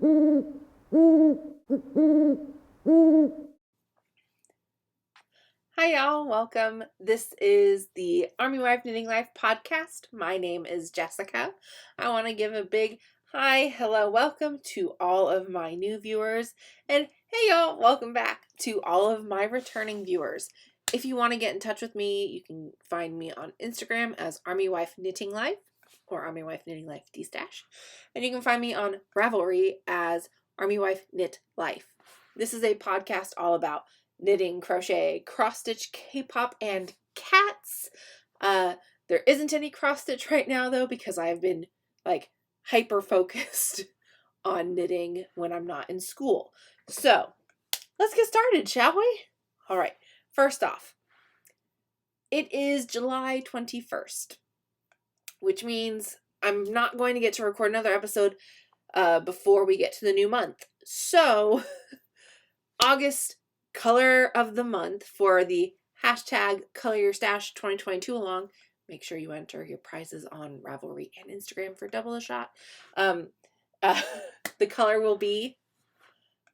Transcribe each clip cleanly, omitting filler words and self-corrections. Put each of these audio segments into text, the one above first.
Hi y'all, welcome. This is the Army Wife Knitting Life podcast. My name is Jessica. I want to give a big hi, hello, welcome to all of my new viewers. And hey y'all, welcome back to all of my returning viewers. If you want to get in touch with me, you can find me on Instagram as Armywifeknitlife or Armywifeknitlife D-stash. And you can find me on Ravelry as Armywifeknitlife. This is a podcast all about knitting, crochet, cross-stitch, Kpop, and cats. There isn't any cross-stitch right now though because I've been like hyper-focused on knitting when I'm not in school. So let's get started, shall we? All right, first off, it is July 21st, which means I'm not going to get to record another episode before we get to the new month. So August color of the month for the hashtag Color Your Stash 2022 along. Make sure you enter your prizes on Ravelry and Instagram for double a shot. The color will be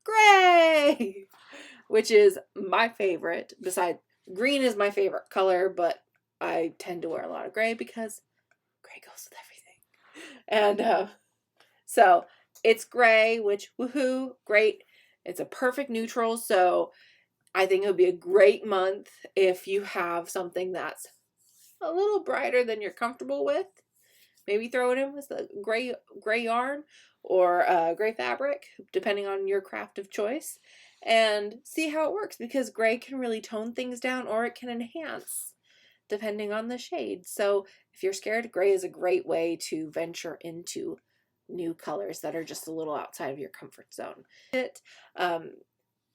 gray, which is my favorite. Besides, green is my favorite color, but I tend to wear a lot of gray because gray goes with everything. And so it's gray, which woohoo, great. It's a perfect neutral, so I think it would be a great month if you have something that's a little brighter than you're comfortable with. Maybe throw it in with a gray yarn or gray fabric, depending on your craft of choice, and see how it works, because gray can really tone things down or it can enhance depending on the shade. So if you're scared, gray is a great way to venture into new colors that are just a little outside of your comfort zone.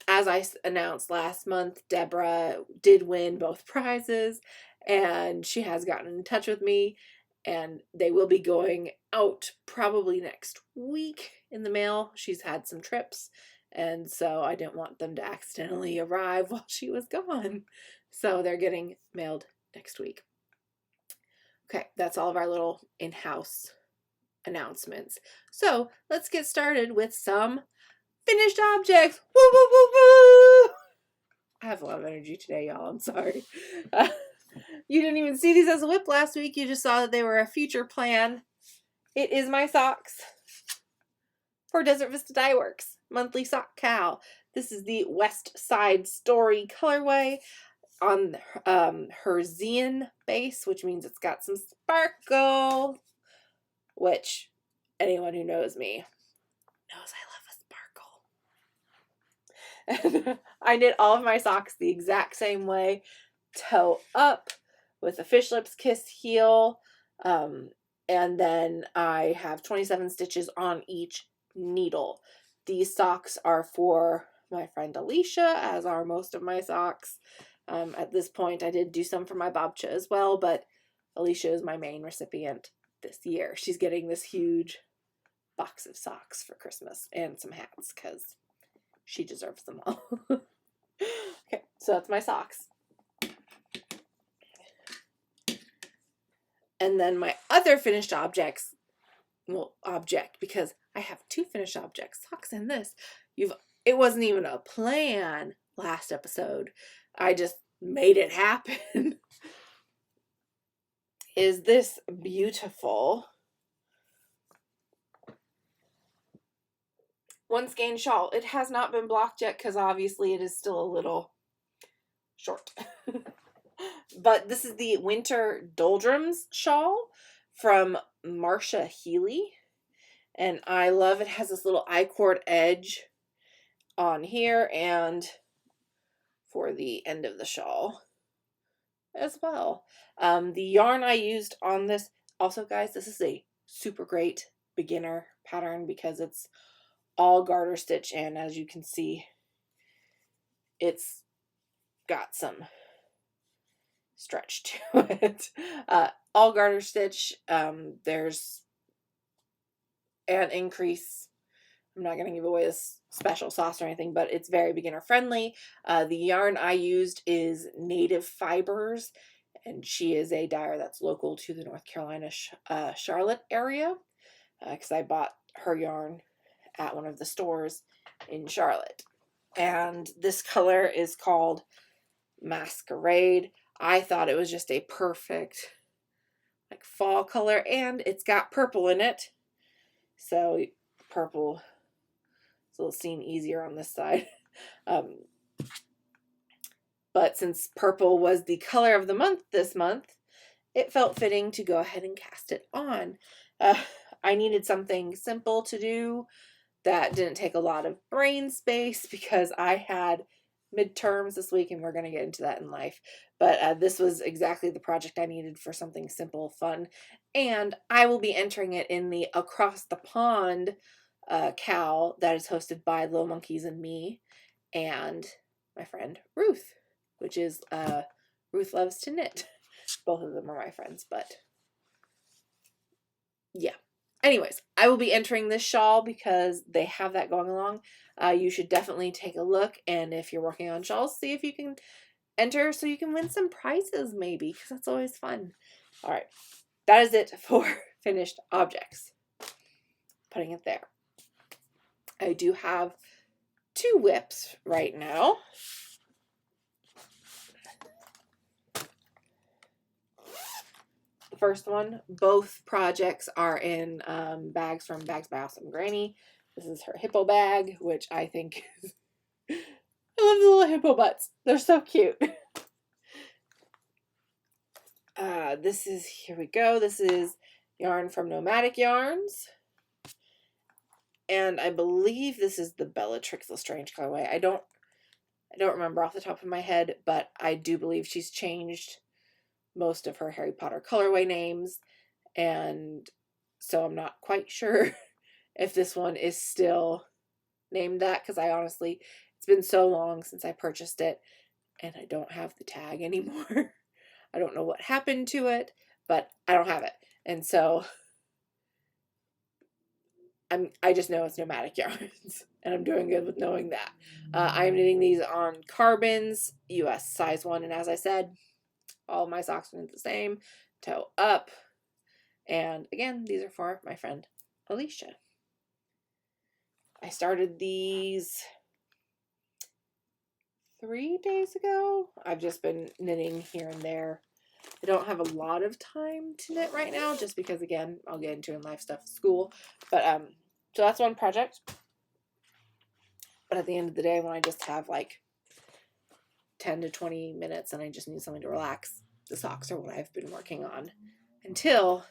As I announced last month, Deborah did win both prizes, and she has gotten in touch with me, and they will be going out probably next week in the mail. She's had some trips, and so I didn't want them to accidentally arrive while she was gone. So they're getting mailed next week. Okay, that's all of our little in-house announcements. So let's get started with some finished objects. Woo, woo, woo, woo! I have a lot of energy today, y'all. I'm sorry. You didn't even see these as a whip last week. You just saw that they were a future plan. It is my socks for Desert Vista Dye Works monthly sock cal. This is the West Side Story colorway on her Zen base, which means it's got some sparkle, which anyone who knows me knows I love a sparkle. And I knit all of my socks the exact same way, toe up with a fish lips kiss heel, and then I have 27 stitches on each needle. These socks are for my friend Alicia, as are most of my socks. At this point, I did do some for my Babcha as well, but Alicia is my main recipient this year. She's getting this huge box of socks for Christmas and some hats because she deserves them all. Okay, so that's my socks. And then my other finished objects, because I have two finished objects, socks and this. It wasn't even a plan last episode. I just made it happen. Is this beautiful one skein shawl. It has not been blocked yet because obviously it is still a little short. But this is the Winter Doldrums shawl from Marcia Healy. And I love it. It has this little I-cord edge on here and for the end of the shawl as well. The yarn I used on this, also guys, this is a super great beginner pattern because it's all garter stitch, and as you can see, it's got some stretch to it. All garter stitch. There's an increase. I'm not going to give away this special sauce or anything, but it's very beginner friendly. The yarn I used is Native Fibers, and she is a dyer that's local to the North Carolina Charlotte area, because I bought her yarn at one of the stores in Charlotte. And this color is called Masquerade. I thought it was just a perfect like fall color, and it's got purple in it. So purple is a little seen easier on this side. But since purple was the color of the month this month, it felt fitting to go ahead and cast it on. I needed something simple to do that didn't take a lot of brain space because I had midterms this week, and we're going to get into that in life. But this was exactly the project I needed for something simple, fun. And I will be entering it in the Across the Pond cow that is hosted by Little Monkeys and me and my friend Ruth, which is Ruth Loves to Knit. Both of them are my friends, but yeah. Anyways, I will be entering this shawl because they have that going along. You should definitely take a look, and if you're working on shawls, see if you can enter so you can win some prizes maybe, because that's always fun. All right, that is it for finished objects. Putting it there. I do have 2 whips right now. The first one, both projects are in bags from Bags by Awesome Granny. This is her hippo bag, which I think is... I love the little hippo butts. They're so cute. This is, here we go. This is yarn from Nomadic Yarns. And I believe this is the Bellatrix Lestrange colorway. I don't remember off the top of my head, but I do believe she's changed most of her Harry Potter colorway names, and so I'm not quite sure if this one is still named that, because I honestly, it's been so long since I purchased it, and I don't have the tag anymore. I don't know what happened to it, but I don't have it, and so I just know it's Nomadic Yarns, and I'm doing good with knowing that. I'm knitting these on carbons, US size 1, and as I said, all of my socks are knit the same, toe up, and again, these are for my friend Alicia. I started these 3 days ago. I've just been knitting here and there. I don't have a lot of time to knit right now, just because, again, I'll get into in life stuff at school. But so that's one project. But at the end of the day, when I just have like 10 to 20 minutes and I just need something to relax, the socks are what I've been working on until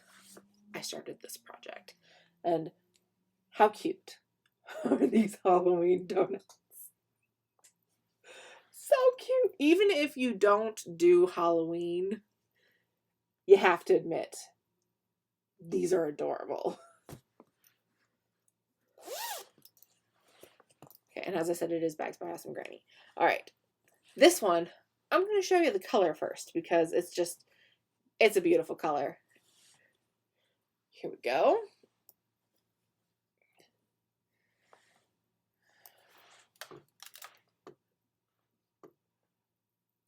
I started this project. And how cute are these Halloween donuts? So cute. Even if you don't do Halloween, you have to admit, these are adorable. Okay, and as I said, it is Bags by Awesome Granny. All right, this one, I'm going to show you the color first because it's a beautiful color. Here we go.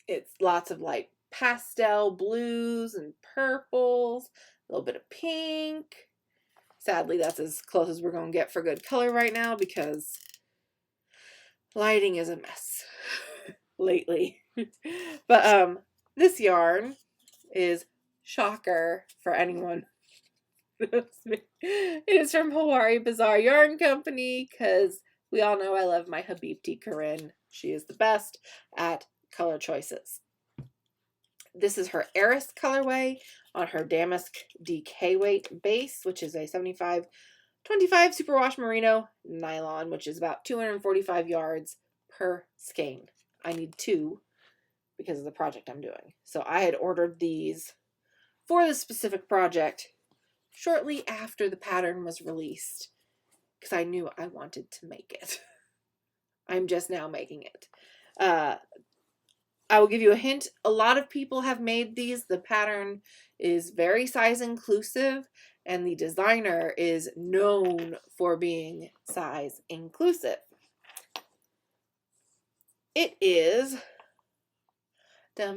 It's lots of like pastel blues and purples, a little bit of pink. Sadly, that's as close as we're going to get for good color right now because lighting is a mess lately. But this yarn is shocker for anyone. It is from Hawaii Bazaar Yarn Company because we all know I love my Habibti Corinne. She is the best at color choices. This is her Eris colorway on her Damask DK weight base, which is a 75-25 superwash merino nylon, which is about 245 yards per skein. I need 2 because of the project I'm doing. So I had ordered these for this specific project shortly after the pattern was released because I knew I wanted to make it. I'm just now making it. I will give you a hint. A lot of people have made these. The pattern is very size inclusive, and the designer is known for being size inclusive. It is the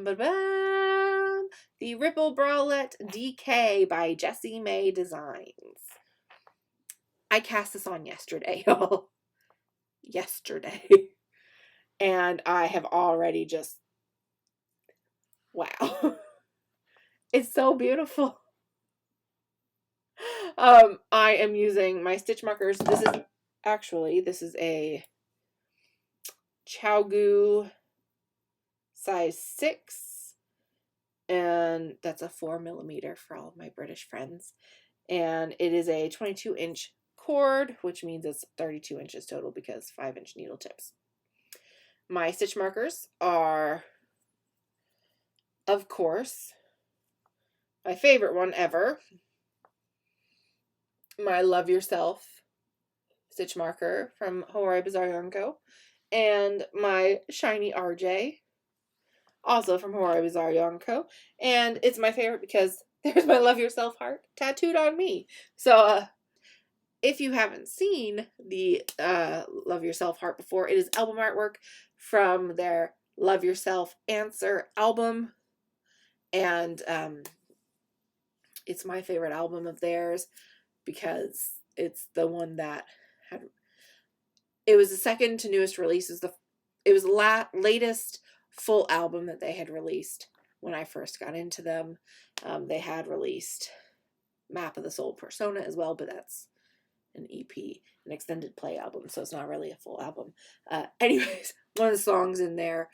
Ripple Bralette DK by Jessie May Designs. I cast this on yesterday, y'all. Yesterday. And I have already just, wow. It's so beautiful. I am using my stitch markers. This is a ChowGoo size 6. And that's a 4mm for all of my British friends. And it is a 22-inch cord, which means it's 32 inches total because 5-inch needle tips. My stitch markers are, of course, my favorite one ever, my Love Yourself stitch marker from Hawaii Bazaar Yarn Co. And my shiny RJ, also from Hawaii Bazaar Yarn Co. And it's my favorite because there's my Love Yourself heart tattooed on me. So, if you haven't seen the Love Yourself heart before, it is album artwork from their Love Yourself Answer album. And it's my favorite album of theirs because it's the one that had, it was the second to newest release. It was the latest full album that they had released when I first got into them. They had released Map of the Soul Persona as well, but that's an EP, an extended play album, so it's not really a full album. Anyways, one of the songs in there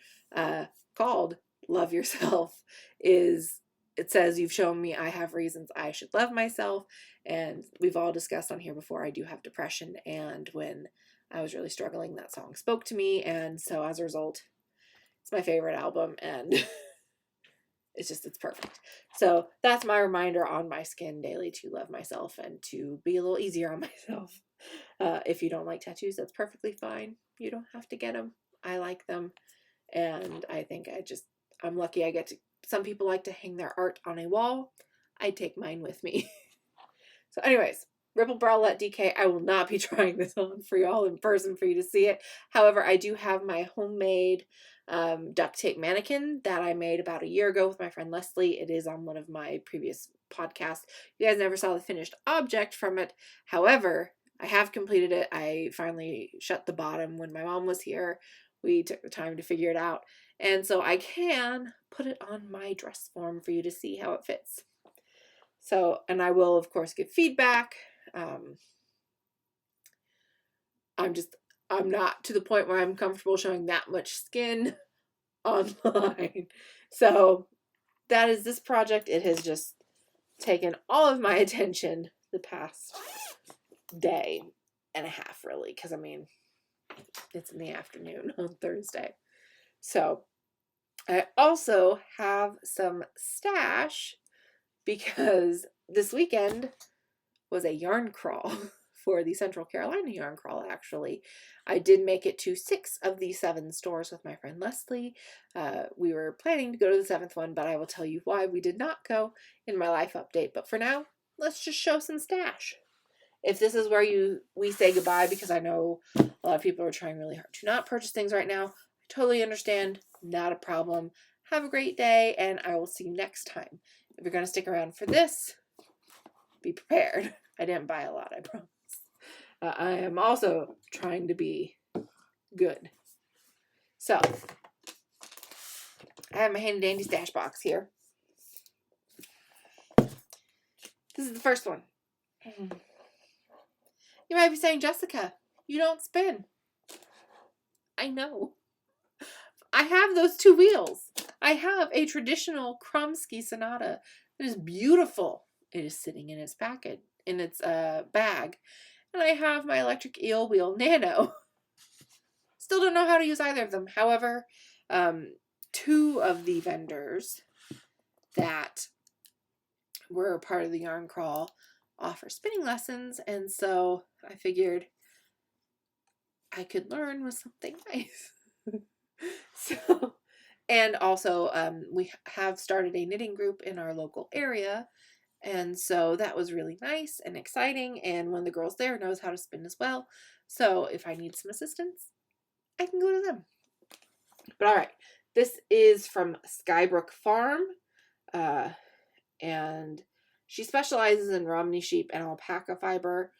called Love Yourself it says, "You've shown me I have reasons I should love myself." And we've all discussed on here before, I do have depression, and when I was really struggling, that song spoke to me, and so as a result, it's my favorite album, and it's perfect. So that's my reminder on my skin daily to love myself and to be a little easier on myself. If you don't like tattoos, that's perfectly fine. You don't have to get them. I like them. And I think I'm lucky I get to, some people like to hang their art on a wall. I take mine with me. So anyways, Ripple Bralette DK, I will not be trying this on for y'all in person for you to see it. However, I do have my homemade duct tape mannequin that I made about a year ago with my friend Leslie. It is on one of my previous podcasts. You guys never saw the finished object from it. However, I have completed it. I finally shut the bottom when my mom was here. We took the time to figure it out. And so I can put it on my dress form for you to see how it fits. So, and I will, of course, give feedback. I'm not to the point where I'm comfortable showing that much skin online. So that is this project. It has just taken all of my attention the past day and a half, really, because I mean, it's in the afternoon on Thursday. So I also have some stash because this weekend was a yarn crawl for the Central Carolina yarn crawl, actually. I did make it to 6 of the 7 stores with my friend Leslie. We were planning to go to the 7th one, but I will tell you why we did not go in my life update. But for now, let's just show some stash. If this is where we say goodbye, because I know a lot of people are trying really hard to not purchase things right now, I totally understand. Not a problem. Have a great day, and I will see you next time. If you're going to stick around for this, be prepared. I didn't buy a lot, I promise. I am also trying to be good. So, I have my handy dandy stash box here. This is the first one. You might be saying, Jessica, you don't spin. I know. I have those 2 wheels. I have a traditional Kromsky Sonata that is beautiful. It is sitting in its packet, in its bag. And I have my electric eel wheel Nano. Still don't know how to use either of them. However, 2 of the vendors that were part of the yarn crawl offer spinning lessons, and so I figured I could learn with something nice. So, and also we have started a knitting group in our local area, and so that was really nice and exciting, and one of the girls there knows how to spin as well, so if I need some assistance, I can go to them. But all right, this is from Skybrook Farm, and she specializes in Romney sheep and alpaca fiber.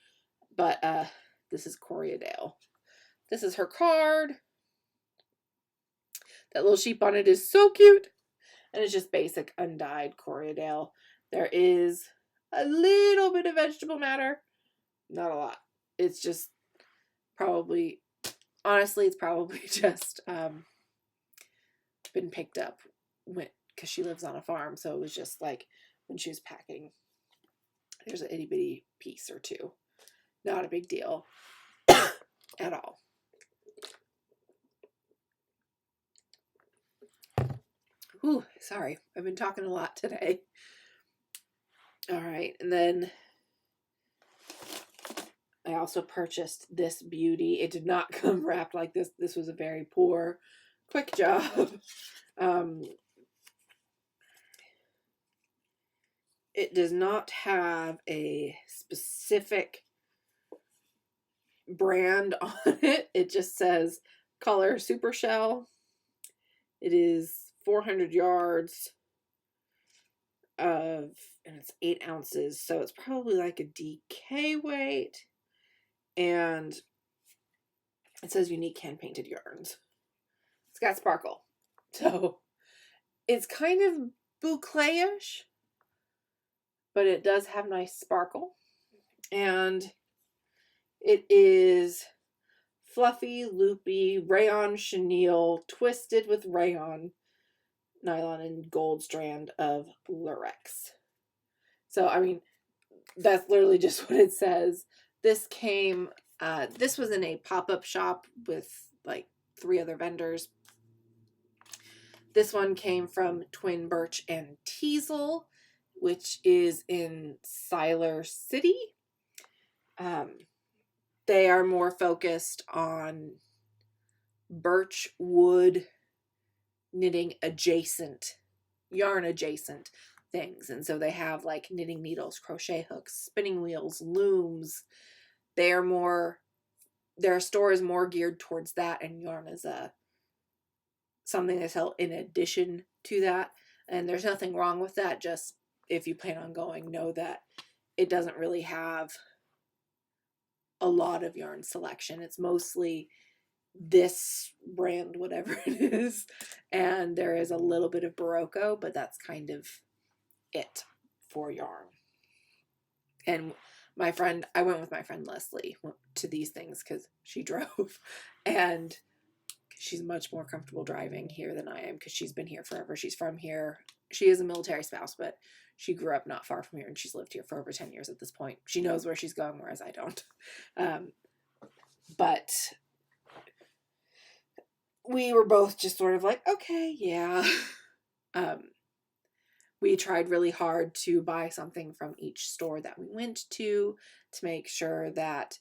But this is Corriedale. This is her card. That little sheep on it is so cute. And it's just basic undyed Corriedale. There is a little bit of vegetable matter. Not a lot. It's just probably, honestly, it's probably just been picked up because she lives on a farm. So it was just like when she was packing, there's an itty bitty piece or two. Not a big deal at all. Ooh, sorry. I've been talking a lot today. All right. And then I also purchased this beauty. It did not come wrapped like this. This was a very poor, quick job. It does not have a specific brand on it. It just says color super shell. It is 400 yards and it's 8 ounces. So it's probably like a DK weight. And it says unique hand painted yarns. It's got sparkle. So it's kind of boucle-ish, but it does have nice sparkle. And it is fluffy, loopy, rayon chenille, twisted with rayon, nylon, and gold strand of lurex. So, I mean, that's literally just what it says. This came, this was in a pop-up shop with like 3 other vendors. This one came from Twin Birch and Teasel, which is in Siler City. They are more focused on birch wood knitting adjacent, yarn adjacent things. And so they have like knitting needles, crochet hooks, spinning wheels, looms. Their store is more geared towards that, and yarn is something they sell in addition to that. And there's nothing wrong with that. Just if you plan on going, know that it doesn't really have a lot of yarn selection. It's mostly this brand, whatever it is, and there is a little bit of Barocco, but that's kind of it for yarn. And I went with my friend Leslie to these things because she drove, and she's much more comfortable driving here than I am because she's been here forever. She's from here. She is a military spouse, but she grew up not far from here, and she's lived here for over 10 years at this point. She knows where she's going, whereas I don't. But we were both just sort of like, okay, yeah. We tried really hard to buy something from each store that we went to make sure that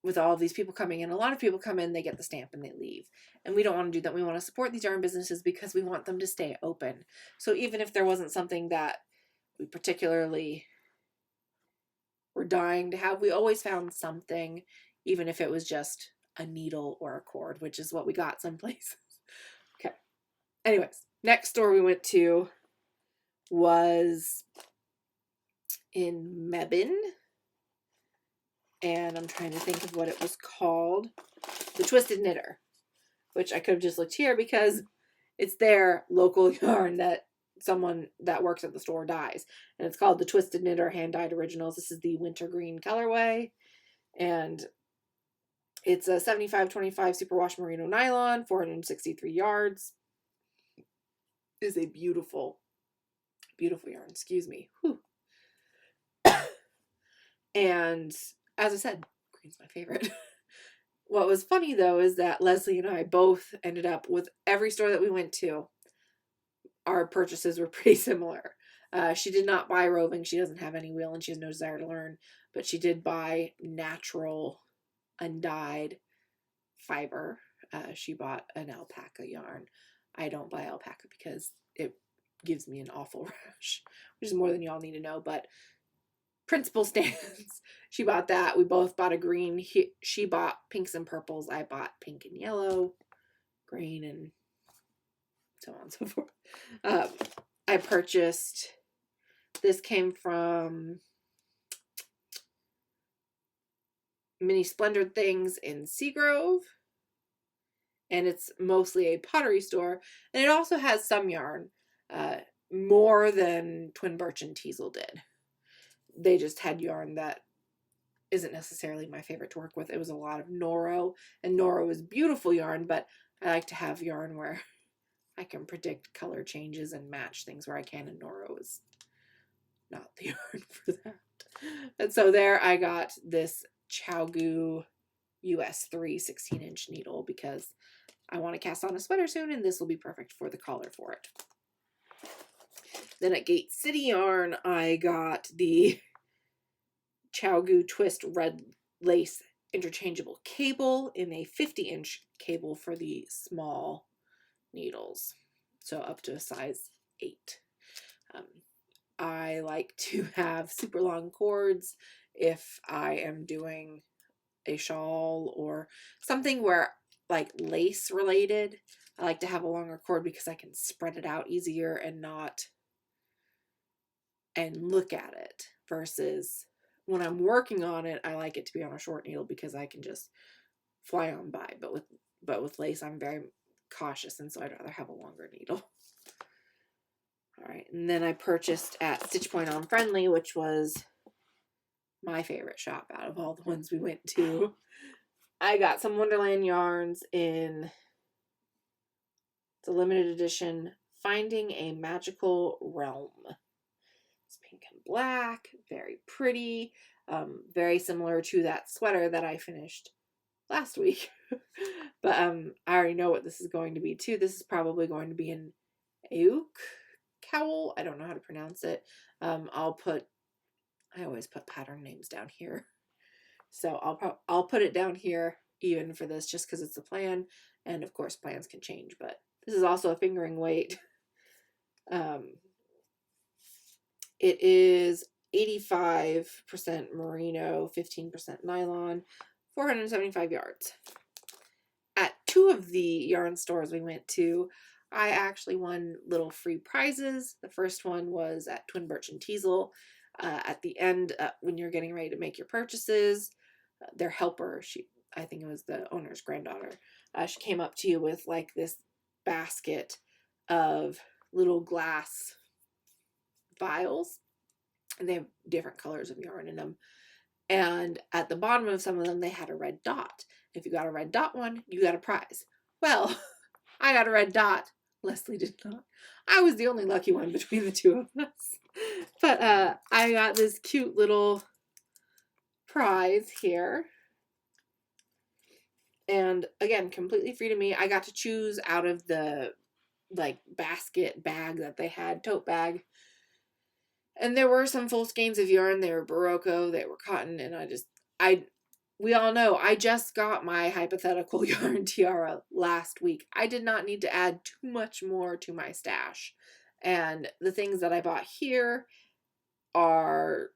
with all of these people coming in, a lot of people come in, they get the stamp and they leave. And we don't want to do that. We want to support these yarn businesses because we want them to stay open. So even if there wasn't something that we particularly were dying to have, we always found something, even if it was just a needle or a cord, which is what we got some places. Okay. Anyways, next store we went to was in Mebane. And I'm trying to think of what it was called. The Twisted Knitter, which I could have just looked here because it's their local yarn that someone that works at the store dyes. And it's called the Twisted Knitter Hand Dyed Originals. This is the wintergreen colorway. And it's a 75-25 superwash merino nylon, 463 yards. It is a beautiful, beautiful yarn. Excuse me. Whew. And as I said, green's my favorite. What was funny, though, is that Leslie and I both ended up with every store that we went to. Our purchases were pretty similar. She did not buy roving. She doesn't have any wheel and she has no desire to learn. But she did buy natural, undyed fiber. She bought an alpaca yarn. I don't buy alpaca because it gives me an awful rash, which is more than y'all need to know. But principal stands. She bought that. We both bought a green. She bought pinks and purples. I bought pink and yellow, green, and so on and so forth. I purchased, this came from mini splendored things in Seagrove, and it's mostly a pottery store, and it also has some yarn, more than Twin Birch and Teasel did. They just had yarn that isn't necessarily my favorite to work with. It was a lot of Noro, and Noro is beautiful yarn, but I like to have yarn where I can predict color changes and match things where I can, and Noro is not the yarn for that. And so there I got this Chowgu US 3 16-inch needle because I want to cast on a sweater soon, and this will be perfect for the collar for it. Then at Gate City Yarn, I got the Chowgu Twist Red Lace interchangeable cable in a 50-inch cable for the small needles, so up to a size 8. I like to have super long cords if I am doing a shawl or something where like lace related. I like to have a longer cord because I can spread it out easier and look at it, versus when I'm working on it, I like it to be on a short needle because I can just fly on by. But with lace, I'm very cautious, and so I'd rather have a longer needle. All right, and then I purchased at Stitch Point on Friendly, which was my favorite shop out of all the ones we went to. I got some Wonderland yarns in the limited edition Finding a Magical Realm. It's pink and black, very pretty, very similar to that sweater that I finished last week. But I already know what this is going to be too. This is probably going to be an Auk cowl. I don't know how to pronounce it. I always put pattern names down here, so I'll put it down here even for this, just because it's a plan, and of course plans can change. But this is also a fingering weight. It is 85% merino, 15% nylon, 475 yards. At 2 of the yarn stores we went to, I actually won little free prizes. The first one was at Twin Birch and Teasel. At the end, when you're getting ready to make your purchases, their helper, I think it was the owner's granddaughter, she came up to you with like this basket of little glass vials, and they have different colors of yarn in them. And at the bottom of some of them, they had a red dot. If you got a red dot one, you got a prize. Well, I got a red dot. Leslie did not. I was the only lucky one between the 2 of us. But I got this cute little prize here. And again, completely free to me. I got to choose out of the like basket bag that they had, tote bag. And there were some full skeins of yarn. They were Barocco, they were cotton, and we all know I just got my hypothetical yarn tiara last week. I did not need to add too much more to my stash. And the things that I bought here I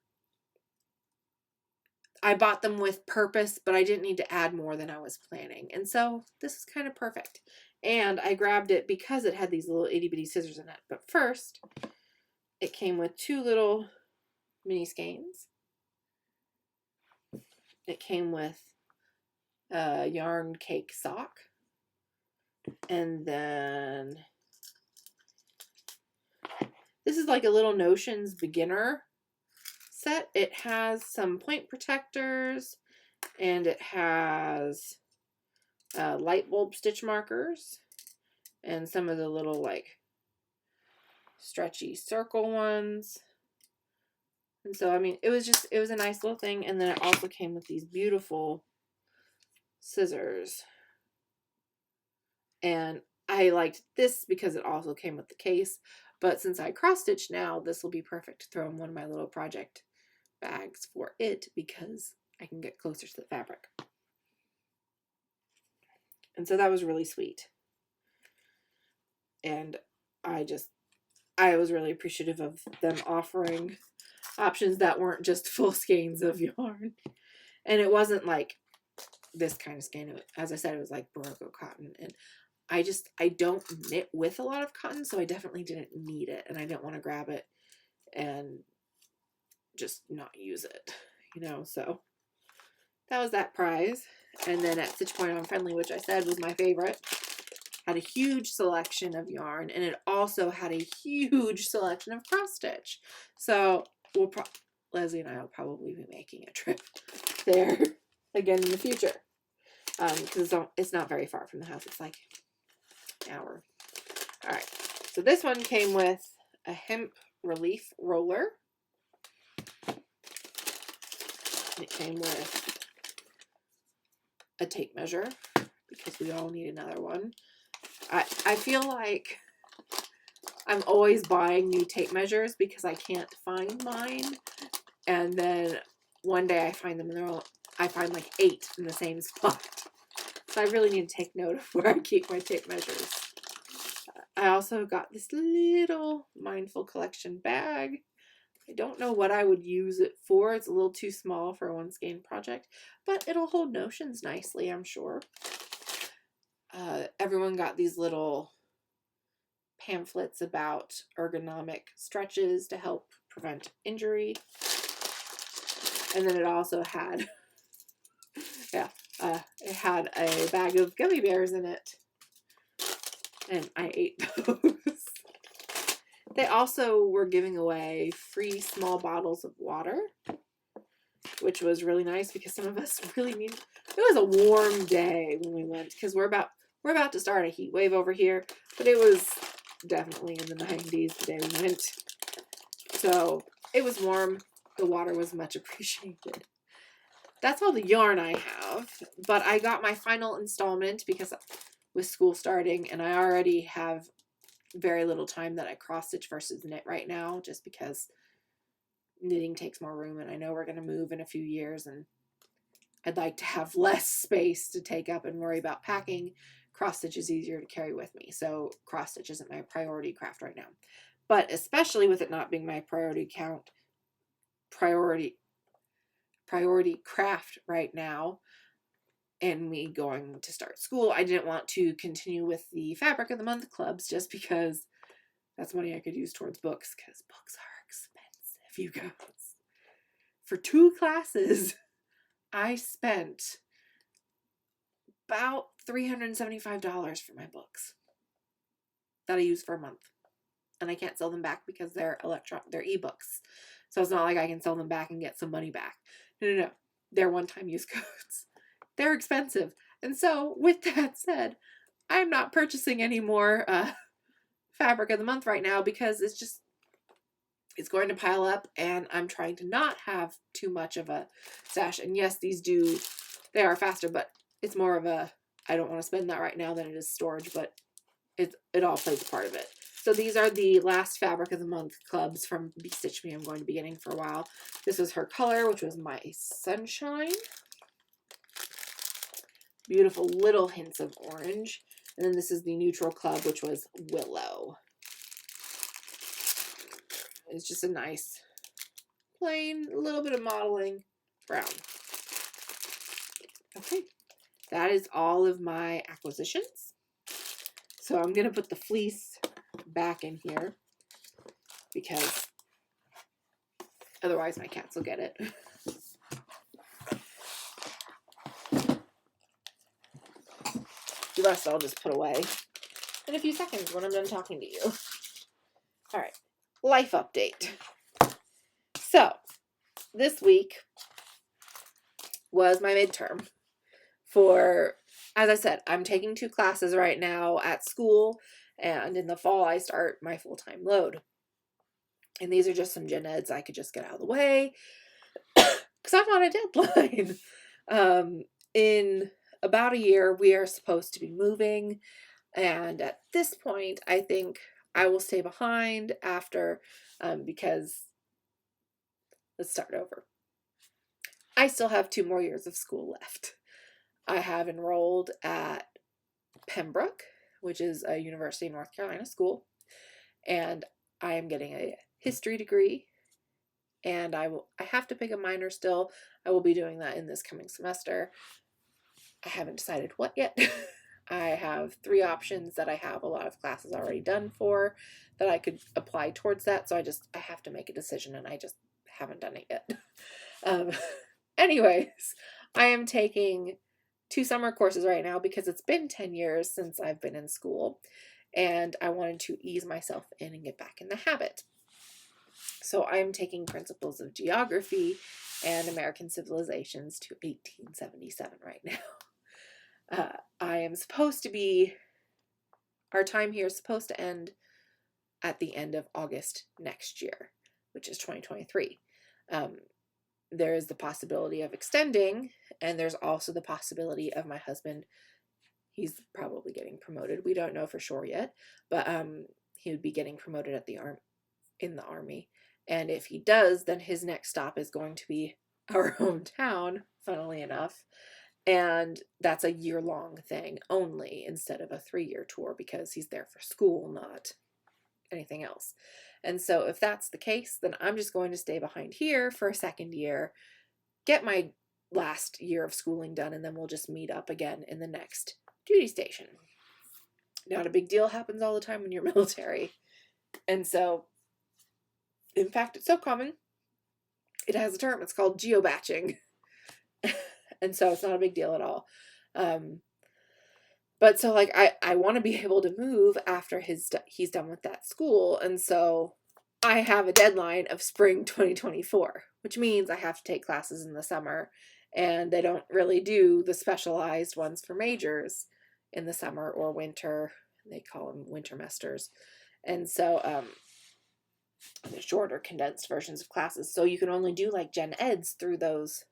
bought them with purpose, but I didn't need to add more than I was planning. And so this is kind of perfect. And I grabbed it because it had these little itty bitty scissors in it. But first, it came with 2 little mini skeins. It came with a yarn cake sock. And then this is like a little Notions beginner set. It has some point protectors, and it has light bulb stitch markers, and some of the little like stretchy circle ones. And so, I mean, it was a nice little thing. And then it also came with these beautiful scissors. And I liked this because it also came with the case. But since I cross stitch now, this will be perfect to throw in one of my little project bags for it, because I can get closer to the fabric. And so that was really sweet. And I was really appreciative of them offering options that weren't just full skeins of yarn. And it wasn't like this kind of skein. As I said, it was like Barocco cotton. And I don't knit with a lot of cotton, so I definitely didn't need it. And I didn't want to grab it and just not use it, so that was that prize. And then at Stitch Point on Friendly, which I said was my favorite, had a huge selection of yarn, and it also had a huge selection of cross stitch. So Leslie and I will probably be making a trip there again in the future, because it's not very far from the house. It's like an hour. All right, so this one came with a hemp relief roller. It came with a tape measure, because we all need another one. I feel like I'm always buying new tape measures because I can't find mine. And then one day I find them, and I find like 8 in the same spot. So I really need to take note of where I keep my tape measures. I also got this little Mindful Collection bag. I don't know what I would use it for. It's a little too small for a one skein project, but it'll hold notions nicely, I'm sure. Everyone got these little pamphlets about ergonomic stretches to help prevent injury. And then it also had, it had a bag of gummy bears in it. And I ate those. They also were giving away free small bottles of water, which was really nice because some of us really need. It was a warm day when we went, because we're about to start a heat wave over here, but it was definitely in the 90s the day we went. So it was warm. The water was much appreciated. That's all the yarn I have, but I got my final installment because with school starting, and I already have very little time that I cross stitch versus knit right now, just because knitting takes more room, and I know we're going to move in a few years, and I'd like to have less space to take up and worry about packing. Cross stitch is easier to carry with me, so cross stitch isn't my priority craft right now. But especially with it not being my priority craft right now, and me going to start school, I didn't want to continue with the Fabric of the Month clubs, just because that's money I could use towards books, because books are expensive, you guys. For 2 classes, I spent about $375 for my books that I use for a month. And I can't sell them back because they're ebooks. So it's not like I can sell them back and get some money back. No. They're one-time use codes. They're expensive. And so, with that said, I'm not purchasing any more Fabric of the Month right now, because it's going to pile up, and I'm trying to not have too much of a stash. And yes, they are faster, but it's more of a, I don't want to spend that right now than it is storage, but it all plays a part of it. So these are the last Fabric of the Month clubs from Be Stitch Me I'm going to be getting for a while. This was her color, which was My Sunshine. Beautiful little hints of orange. And then this is the neutral club, which was Willow. It's just a nice, plain, little bit of modeling brown. Okay, that is all of my acquisitions. So I'm going to put the fleece back in here, because otherwise my cats will get it. The rest I'll just put away in a few seconds when I'm done talking to you. All right, life update. So this week was my midterm for, as I said, I'm taking 2 classes right now at school, and in the fall I start my full-time load. And these are just some gen eds I could just get out of the way, because I'm on a deadline. In about a year, we are supposed to be moving, and at this point, I think I will stay behind after, because let's start over. I still have 2 more years of school left. I have enrolled at Pembroke, which is a University of North Carolina school, and I am getting a history degree, and I have to pick a minor still. I will be doing that in this coming semester. I haven't decided what yet. I have 3 options that I have a lot of classes already done for that I could apply towards that, so I have to make a decision, and I just haven't done it yet. Anyways, I am taking 2 summer courses right now because it's been 10 years since I've been in school, and I wanted to ease myself in and get back in the habit. So I'm taking Principles of Geography and American Civilizations to 1877 right now. I am supposed to be, our time here is supposed to end at the end of August next year, which is 2023. There is the possibility of extending, and there's also the possibility of my husband, he's probably getting promoted. We don't know for sure yet, but he would be getting promoted at in the Army. And if he does, then his next stop is going to be our hometown, funnily enough. And that's a year-long thing only instead of a 3-year tour, because he's there for school, not anything else. And so if that's the case, then I'm just going to stay behind here for a second year, get my last year of schooling done, and then we'll just meet up again in the next duty station. Not a big deal, happens all the time when you're military. And so, in fact, it's so common, it has a term, it's called geobatching. And so it's not a big deal at all. But so like I want to be able to move after he's done with that school. And so I have a deadline of spring 2024, which means I have to take classes in the summer, and they don't really do the specialized ones for majors in the summer or winter. They call them wintermesters. And so the shorter condensed versions of classes. So you can only do like gen eds through those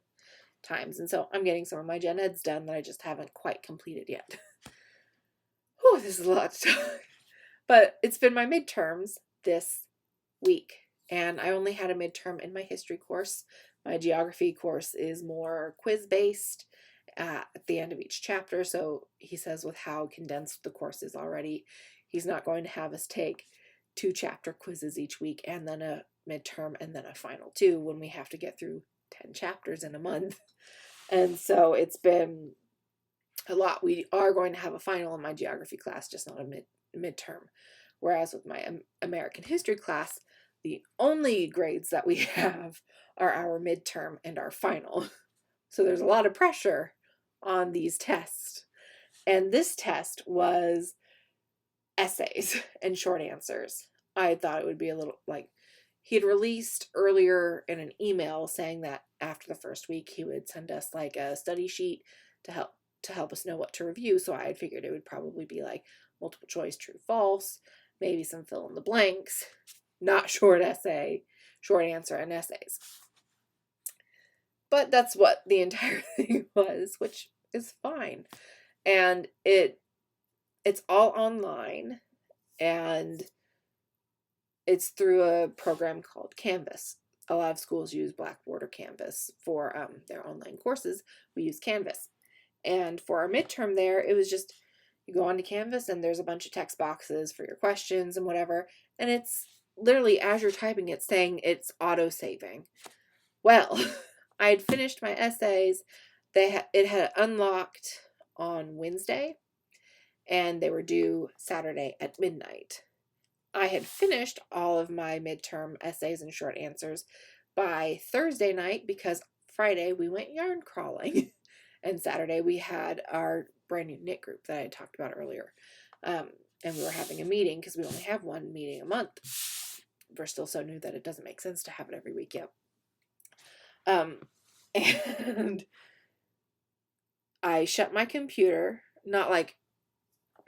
times. And so I'm getting some of my gen eds done that I just haven't quite completed yet. Whew, this is a lot to talk. But it's been my midterms this week, and I only had a midterm in my history course. My geography course is more quiz-based at the end of each chapter, so he says with how condensed the course is already, he's not going to have us take 2 chapter quizzes each week and then a midterm and then a final 2 when we have to get through 10 chapters in a month. And so it's been a lot. We are going to have a final in my geography class, just not a midterm. Whereas with my American history class, the only grades that we have are our midterm and our final. So there's a lot of pressure on these tests. And this test was essays and short answers. I thought it would be a little like, he'd released earlier in an email saying that after the first week he would send us like a study sheet to help us know what to review. So I had figured it would probably be like multiple choice, true, false, maybe some fill in the blanks, not short essay, short answer, and essays. But that's what the entire thing was, which is fine. And it's all online, and it's through a program called Canvas. A lot of schools use Blackboard or Canvas for their online courses. We use Canvas. And for our midterm there, it was just, you go onto Canvas and there's a bunch of text boxes for your questions and whatever. And it's literally, as you're typing it, saying it's auto-saving. Well, I had finished my essays. It had unlocked on Wednesday, and they were due Saturday at midnight. I had finished all of my midterm essays and short answers by Thursday night because Friday we went yarn crawling. And Saturday we had our brand new knit group that I had talked about earlier. And we were having a meeting because we only have one meeting a month. We're still so new that it doesn't make sense to have it every week yet. And I shut my computer, not like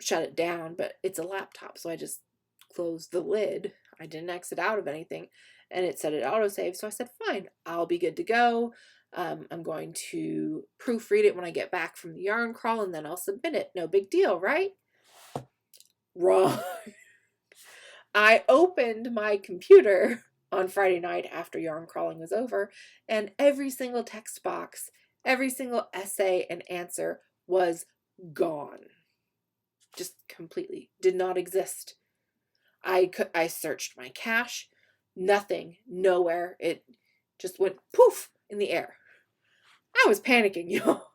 shut it down, but it's a laptop. So I just closed the lid. I didn't exit out of anything, and it said it autosave. So I said, fine, I'll be good to go. I'm going to proofread it when I get back from the yarn crawl, and then I'll submit it. No big deal, right? Wrong. I opened my computer on Friday night after yarn crawling was over, and every single text box, every single essay and answer was gone. Just completely did not exist. I searched my cache, nothing, nowhere. It just went poof in the air. I was panicking, y'all.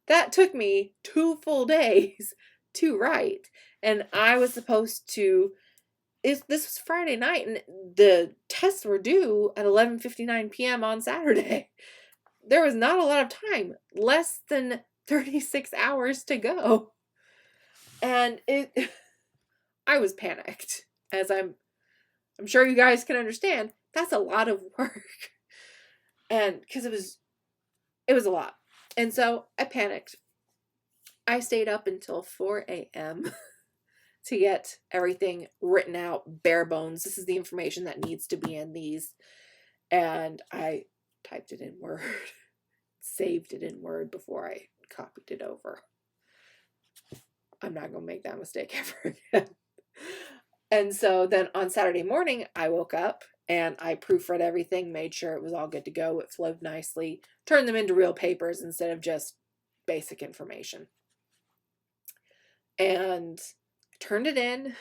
That took me 2 full days to write, and I was supposed to. This was Friday night, and the tests were due at 11:59 p.m. on Saturday. there was not a lot of time, less than 36 hours to go. And I was panicked, as I'm sure you guys can understand. That's a lot of work. And because it was a lot. And so I panicked. I stayed up until 4 a.m. to get everything written out, bare bones. This is the information that needs to be in these. And I typed it in Word, saved it in Word before I copied it over. I'm not going to make that mistake ever again. And so then on Saturday morning, I woke up and I proofread everything, made sure it was all good to go. It flowed nicely, turned them into real papers instead of just basic information. And I turned it in.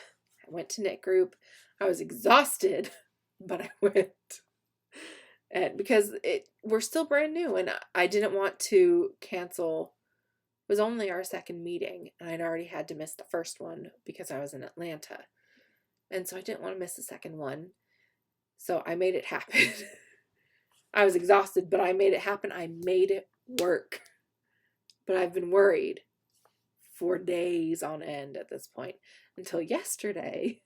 I went to knit group. I was exhausted, but I went. And because we're still brand new and I didn't want to cancel. It was only our second meeting and I'd already had to miss the first one because I was in Atlanta. And so I didn't want to miss the second one. So I made it happen. I was exhausted, but I made it happen. I made it work. But I've been worried for days on end at this point until yesterday.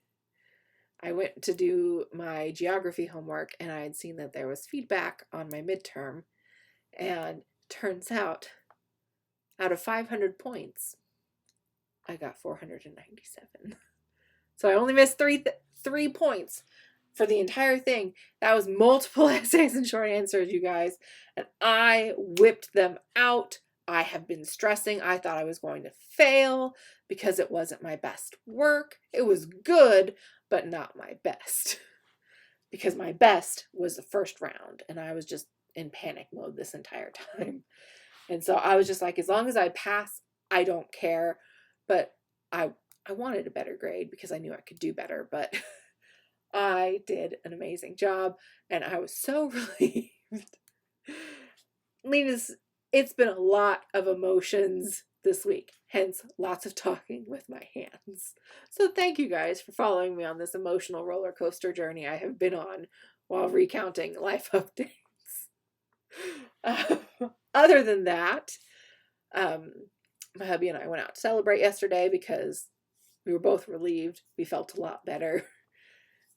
I went to do my geography homework and I had seen that there was feedback on my midterm. And turns out of 500 points, I got 497. So I only missed three points for the entire thing. That was multiple essays and short answers, you guys. And I whipped them out. I have been stressing. I thought I was going to fail because it wasn't my best work. It was good, but not my best. Because my best was the first round. And I was just in panic mode this entire time. And so I was just like, as long as I pass, I don't care. But I wanted a better grade because I knew I could do better. But I did an amazing job. And I was so relieved. Lena's, it's been a lot of emotions this week. Hence, lots of talking with my hands. So thank you guys for following me on this emotional roller coaster journey I have been on while recounting life updates. Other than that, my hubby and I went out to celebrate yesterday because we were both relieved. We felt a lot better.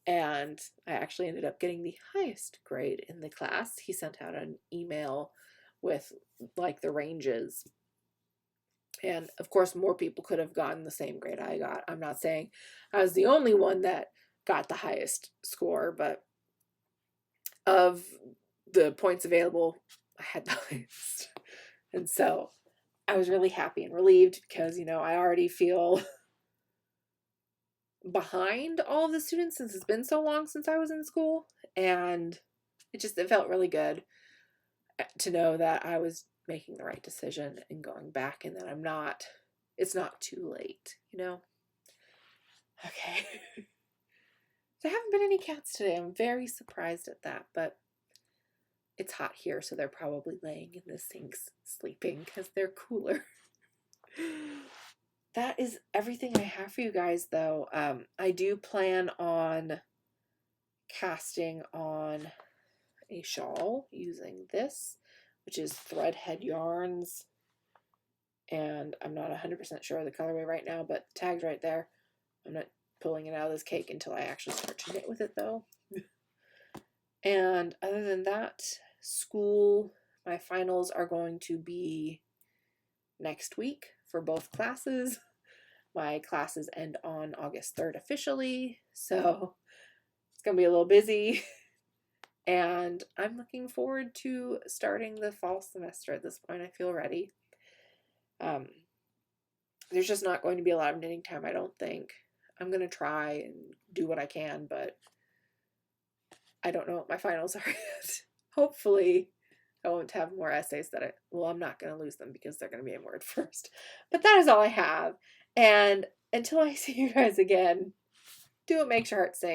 And I actually ended up getting the highest grade in the class. He sent out an email with like the ranges. And of course, more people could have gotten the same grade I got. I'm not saying I was the only one that got the highest score, but of the points available, I had the highest. And so I was really happy and relieved because, you know, I already feel behind all of the students since it's been so long since I was in school. And it felt really good to know that I was making the right decision and going back and that it's not too late, you know? Okay. There haven't been any cats today. I'm very surprised at that, but it's hot here, so they're probably laying in the sinks sleeping because they're cooler. That is everything I have for you guys, though. I do plan on casting on a shawl using this, which is Threadhead Yarns. And I'm not 100% sure of the colorway right now, but the tag's right there. I'm not pulling it out of this cake until I actually start to knit with it, though. And other than that, school, my finals are going to be next week for both classes. My classes end on August 3rd officially, so it's going to be a little busy. And I'm looking forward to starting the fall semester at this point. I feel ready. There's just not going to be a lot of knitting time, I don't think. I'm going to try and do what I can, but I don't know what my finals are yet. Hopefully, I won't have more essays I'm not going to lose them because they're going to be in Word first. But that is all I have. And until I see you guys again, do what makes your heart sing.